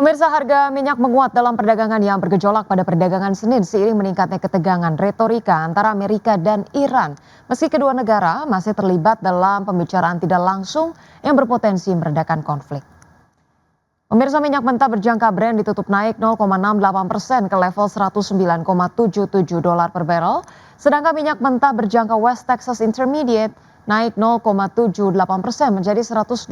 Pemirsa, harga minyak menguat dalam perdagangan yang bergejolak pada perdagangan Senin seiring meningkatnya ketegangan retorika antara Amerika dan Iran. Meski kedua negara masih terlibat dalam pembicaraan tidak langsung yang berpotensi meredakan konflik. Pemirsa, minyak mentah berjangka Brent ditutup naik 0,68% ke level 109,77 dolar per barrel, sedangkan minyak mentah berjangka West Texas Intermediate naik 0,78% menjadi 112,4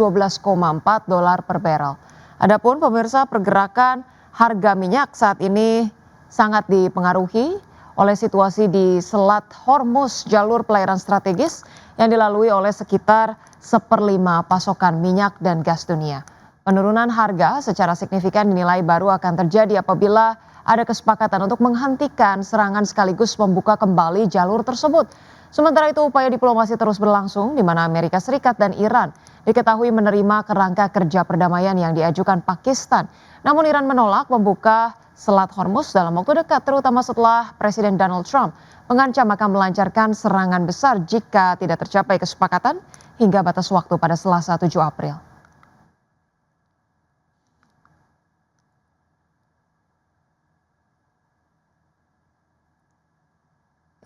dolar per barrel. Adapun pemirsa, pergerakan harga minyak saat ini sangat dipengaruhi oleh situasi di Selat Hormuz, jalur pelayaran strategis yang dilalui oleh sekitar 1/5 pasokan minyak dan gas dunia. Penurunan harga secara signifikan dinilai baru akan terjadi apabila ada kesepakatan untuk menghentikan serangan sekaligus membuka kembali jalur tersebut. Sementara itu, upaya diplomasi terus berlangsung di mana Amerika Serikat dan Iran diketahui menerima kerangka kerja perdamaian yang diajukan Pakistan. Namun Iran menolak membuka Selat Hormuz dalam waktu dekat, terutama setelah Presiden Donald Trump mengancam akan melancarkan serangan besar jika tidak tercapai kesepakatan hingga batas waktu pada Selasa 7 April.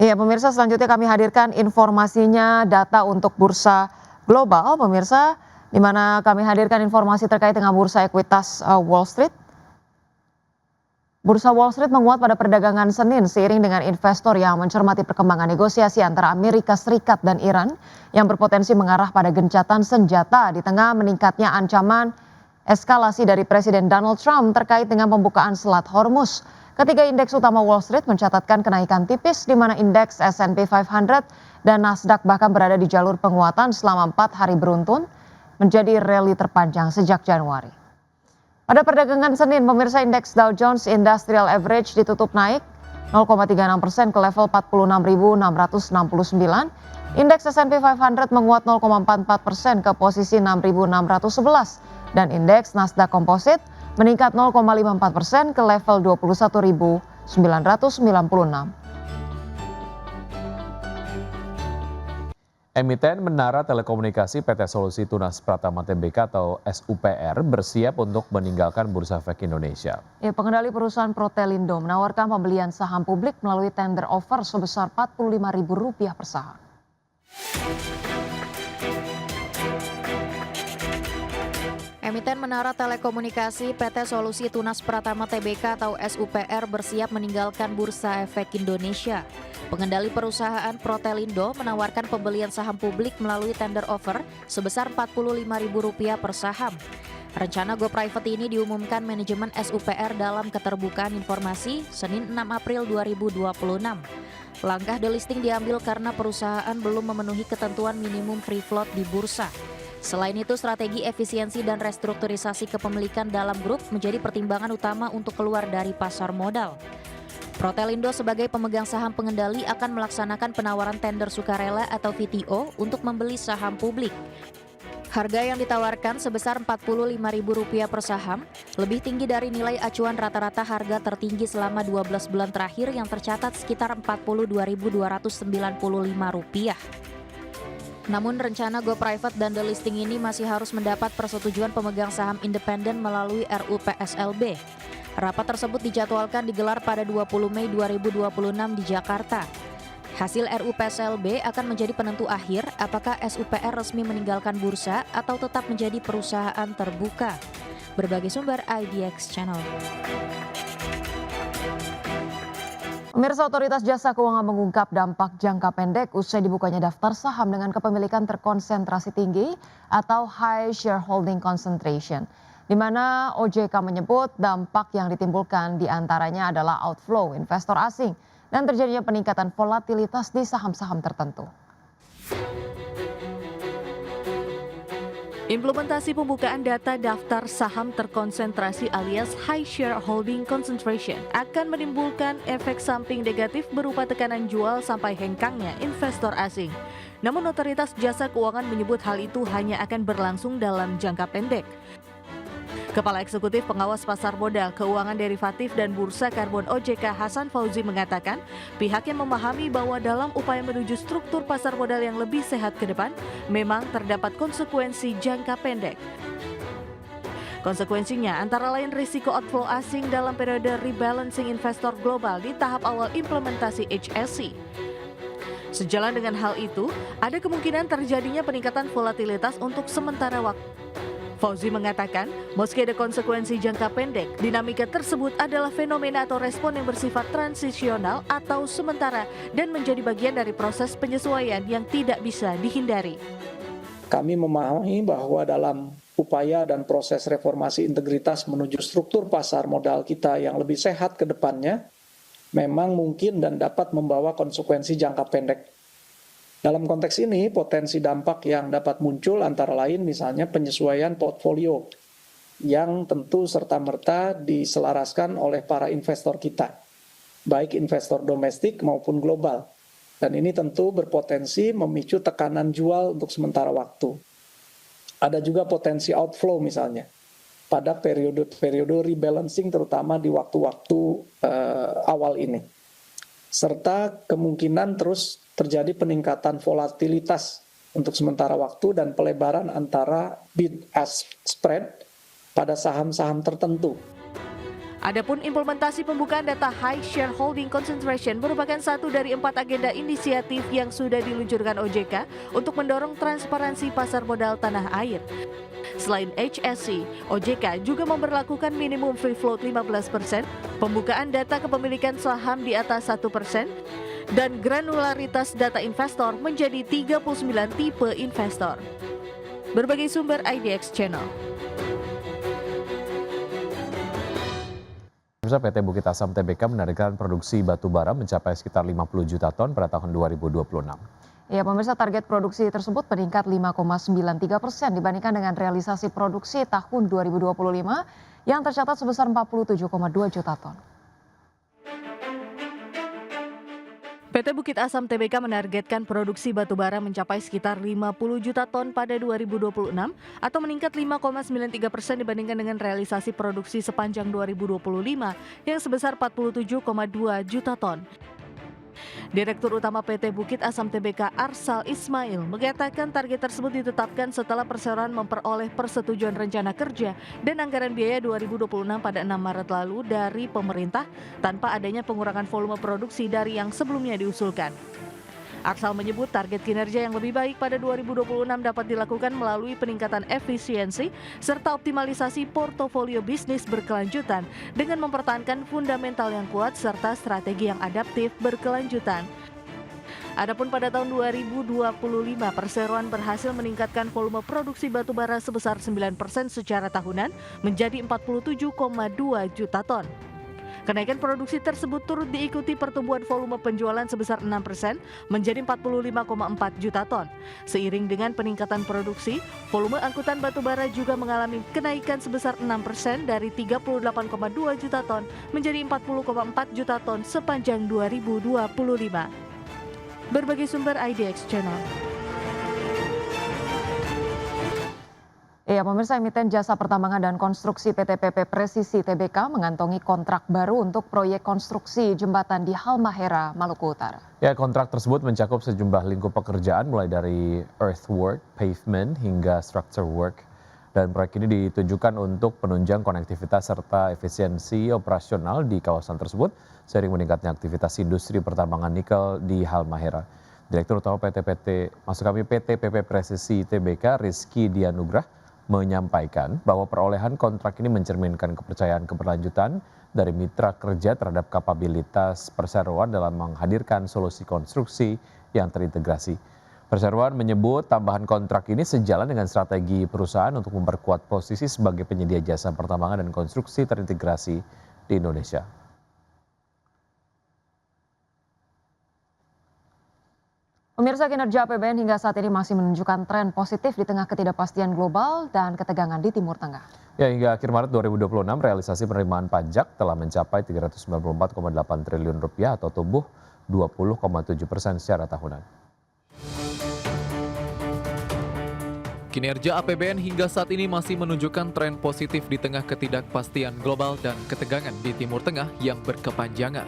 Iya, pemirsa, selanjutnya kami hadirkan informasinya data untuk bursa global, pemirsa, di mana kami hadirkan informasi terkait dengan bursa ekuitas Wall Street. Bursa Wall Street menguat pada perdagangan Senin seiring dengan investor yang mencermati perkembangan negosiasi antara Amerika Serikat dan Iran yang berpotensi mengarah pada gencatan senjata di tengah meningkatnya ancaman eskalasi dari Presiden Donald Trump terkait dengan pembukaan Selat Hormuz. Ketiga indeks utama Wall Street mencatatkan kenaikan tipis di mana indeks S&P 500 dan Nasdaq bahkan berada di jalur penguatan selama 4 hari beruntun menjadi rally terpanjang sejak Januari. Pada perdagangan Senin, pemirsa, indeks Dow Jones Industrial Average ditutup naik 0,36% ke level 46.669. Indeks S&P 500 menguat 0,44% ke posisi 6.611 dan indeks Nasdaq Composite meningkat 0,54% ke level 21.996. Emiten Menara Telekomunikasi PT Solusi Tunas Pratama Tbk atau SUPR bersiap untuk meninggalkan Bursa Efek Indonesia. Ya, pengendali perusahaan Protelindo menawarkan pembelian saham publik melalui tender offer sebesar Rp45.000 per saham. Emiten Menara Telekomunikasi PT Solusi Tunas Pratama Tbk atau SUPR bersiap meninggalkan Bursa Efek Indonesia. Pengendali perusahaan Protelindo menawarkan pembelian saham publik melalui tender offer sebesar Rp45.000 per saham. Rencana go private ini diumumkan manajemen SUPR dalam keterbukaan informasi Senin 6 April 2026. Langkah delisting diambil karena perusahaan belum memenuhi ketentuan minimum free float di bursa. Selain itu, strategi efisiensi dan restrukturisasi kepemilikan dalam grup menjadi pertimbangan utama untuk keluar dari pasar modal. Protelindo sebagai pemegang saham pengendali akan melaksanakan penawaran tender sukarela atau VTO untuk membeli saham publik. Harga yang ditawarkan sebesar Rp45.000 per saham, lebih tinggi dari nilai acuan rata-rata harga tertinggi selama 12 bulan terakhir yang tercatat sekitar Rp42.295. Namun rencana go private dan delisting ini masih harus mendapat persetujuan pemegang saham independen melalui RUU PSLB. Rapat tersebut dijadwalkan digelar pada 20 Mei 2026 di Jakarta. Hasil RUU PSLB akan menjadi penentu akhir apakah SUPR resmi meninggalkan bursa atau tetap menjadi perusahaan terbuka. Berbagai sumber IDX Channel. Pemirsa, Otoritas Jasa Keuangan mengungkap dampak jangka pendek usai dibukanya daftar saham dengan kepemilikan terkonsentrasi tinggi atau High Shareholding Concentration, di mana OJK menyebut dampak yang ditimbulkan diantaranya adalah outflow investor asing dan terjadinya peningkatan volatilitas di saham-saham tertentu. Implementasi pembukaan data daftar saham terkonsentrasi alias High Shareholding Concentration akan menimbulkan efek samping negatif berupa tekanan jual sampai hengkangnya investor asing. Namun Otoritas Jasa Keuangan menyebut hal itu hanya akan berlangsung dalam jangka pendek. Kepala Eksekutif Pengawas Pasar Modal, Keuangan Derivatif dan Bursa Karbon OJK Hasan Fauzi mengatakan, pihaknya memahami bahwa dalam upaya menuju struktur pasar modal yang lebih sehat ke depan, memang terdapat konsekuensi jangka pendek. Konsekuensinya antara lain risiko outflow asing dalam periode rebalancing investor global di tahap awal implementasi HSC. Sejalan dengan hal itu, ada kemungkinan terjadinya peningkatan volatilitas untuk sementara waktu. Fauzi mengatakan, meski ada konsekuensi jangka pendek, dinamika tersebut adalah fenomena atau respon yang bersifat transisional atau sementara dan menjadi bagian dari proses penyesuaian yang tidak bisa dihindari. Kami memahami bahwa dalam upaya dan proses reformasi integritas menuju struktur pasar modal kita yang lebih sehat ke depannya, memang mungkin dan dapat membawa konsekuensi jangka pendek. Dalam konteks ini, potensi dampak yang dapat muncul antara lain misalnya penyesuaian portfolio yang tentu serta-merta diselaraskan oleh para investor kita, baik investor domestik maupun global. Dan ini tentu berpotensi memicu tekanan jual untuk sementara waktu. Ada juga potensi outflow misalnya pada periode rebalancing terutama di waktu-waktu awal ini. Serta kemungkinan terus terjadi peningkatan volatilitas untuk sementara waktu dan pelebaran antara bid-ask spread pada saham-saham tertentu. Adapun implementasi pembukaan data High Shareholding Concentration merupakan satu dari 4 agenda inisiatif yang sudah diluncurkan OJK untuk mendorong transparansi pasar modal tanah air. Selain HSC, OJK juga memberlakukan minimum free float 15%, pembukaan data kepemilikan saham di atas 1%, dan granularitas data investor menjadi 39 tipe investor. Berbagai sumber IDX Channel. PT Bukit Asam Tbk menargetkan produksi batu bara mencapai sekitar 50 juta ton pada tahun 2026. Ya, pemirsa, target produksi tersebut meningkat 5,93% dibandingkan dengan realisasi produksi tahun 2025 yang tercatat sebesar 47,2 juta ton. PT Bukit Asam Tbk menargetkan produksi batubara mencapai sekitar 50 juta ton pada 2026 atau meningkat 5,93% dibandingkan dengan realisasi produksi sepanjang 2025 yang sebesar 47,2 juta ton. Direktur Utama PT Bukit Asam Tbk Arsal Ismail mengatakan target tersebut ditetapkan setelah perseroan memperoleh persetujuan rencana kerja dan anggaran biaya 2026 pada 6 Maret lalu dari pemerintah tanpa adanya pengurangan volume produksi dari yang sebelumnya diusulkan. Arsal menyebut target kinerja yang lebih baik pada 2026 dapat dilakukan melalui peningkatan efisiensi serta optimalisasi portofolio bisnis berkelanjutan dengan mempertahankan fundamental yang kuat serta strategi yang adaptif berkelanjutan. Adapun pada tahun 2025, perseroan berhasil meningkatkan volume produksi batubara sebesar 9% secara tahunan menjadi 47,2 juta ton. Kenaikan produksi tersebut turut diikuti pertumbuhan volume penjualan sebesar 6% menjadi 45,4 juta ton. Seiring dengan peningkatan produksi, volume angkutan batubara juga mengalami kenaikan sebesar 6% dari 38,2 juta ton menjadi 40,4 juta ton sepanjang 2025. Berbagai sumber IDX Channel. Ya, pemirsa, emiten jasa pertambangan dan konstruksi PT PP Presisi Tbk mengantongi kontrak baru untuk proyek konstruksi jembatan di Halmahera, Maluku Utara. Ya, kontrak tersebut mencakup sejumlah lingkup pekerjaan mulai dari earthwork, pavement hingga structure work. Dan proyek ini ditujukan untuk penunjang konektivitas serta efisiensi operasional di kawasan tersebut seiring meningkatnya aktivitas industri pertambangan nikel di Halmahera. Direktur Utama PT PP Presisi Tbk Rizky Dianugrah menyampaikan bahwa perolehan kontrak ini mencerminkan kepercayaan keberlanjutan dari mitra kerja terhadap kapabilitas perseroan dalam menghadirkan solusi konstruksi yang terintegrasi. Perseroan menyebut tambahan kontrak ini sejalan dengan strategi perusahaan untuk memperkuat posisi sebagai penyedia jasa pertambangan dan konstruksi terintegrasi di Indonesia. Pemirsa, kinerja APBN hingga saat ini masih menunjukkan tren positif di tengah ketidakpastian global dan ketegangan di Timur Tengah. Ya, hingga akhir Maret 2026 realisasi penerimaan pajak telah mencapai 394,8 triliun rupiah atau tumbuh 20,7% secara tahunan. Kinerja APBN hingga saat ini masih menunjukkan tren positif di tengah ketidakpastian global dan ketegangan di Timur Tengah yang berkepanjangan.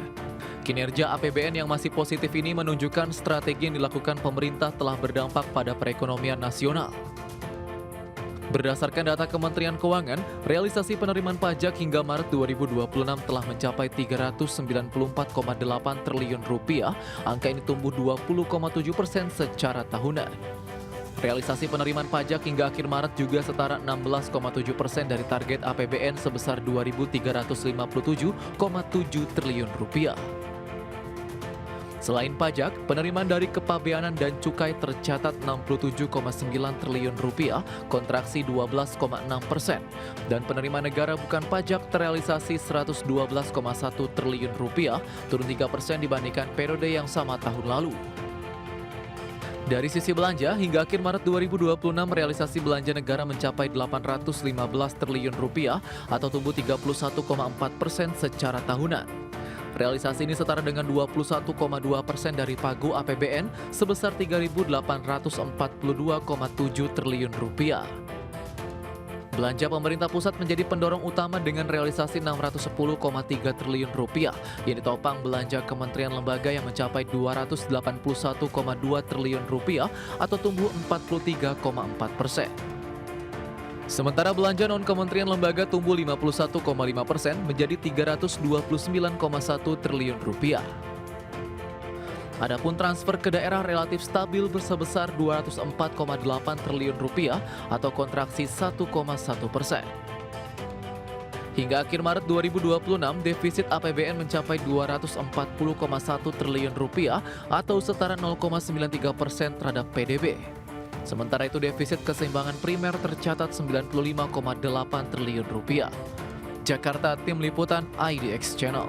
Kinerja APBN yang masih positif ini menunjukkan strategi yang dilakukan pemerintah telah berdampak pada perekonomian nasional. Berdasarkan data Kementerian Keuangan, realisasi penerimaan pajak hingga Maret 2026 telah mencapai 394,8 triliun rupiah. Angka ini tumbuh 20,7% secara tahunan. Realisasi penerimaan pajak hingga akhir Maret juga setara 16,7% dari target APBN sebesar 2.357,7 triliun rupiah. Selain pajak, penerimaan dari kepabeanan dan cukai tercatat 67,9 triliun rupiah, kontraksi 12,6%, dan penerimaan negara bukan pajak terrealisasi 112,1 triliun rupiah, turun 3% dibandingkan periode yang sama tahun lalu. Dari sisi belanja, hingga akhir Maret 2026 realisasi belanja negara mencapai 815 triliun rupiah atau tumbuh 31,4% secara tahunan. Realisasi ini setara dengan 21,2% dari pagu APBN sebesar 3.842,7 triliun rupiah. Belanja pemerintah pusat menjadi pendorong utama dengan realisasi 610,3 triliun rupiah, yang ditopang belanja kementerian lembaga yang mencapai 281,2 triliun rupiah atau tumbuh 43,4%. Sementara belanja non-kementerian lembaga tumbuh 51,5% menjadi 329,1 triliun rupiah. Adapun transfer ke daerah relatif stabil bersebesar 204,8 triliun rupiah atau kontraksi 1,1%. Hingga akhir Maret 2026, defisit APBN mencapai 240,1 triliun rupiah atau setara 0,93% terhadap PDB. Sementara itu defisit keseimbangan primer tercatat 95,8 triliun rupiah. Jakarta, Tim Liputan IDX Channel.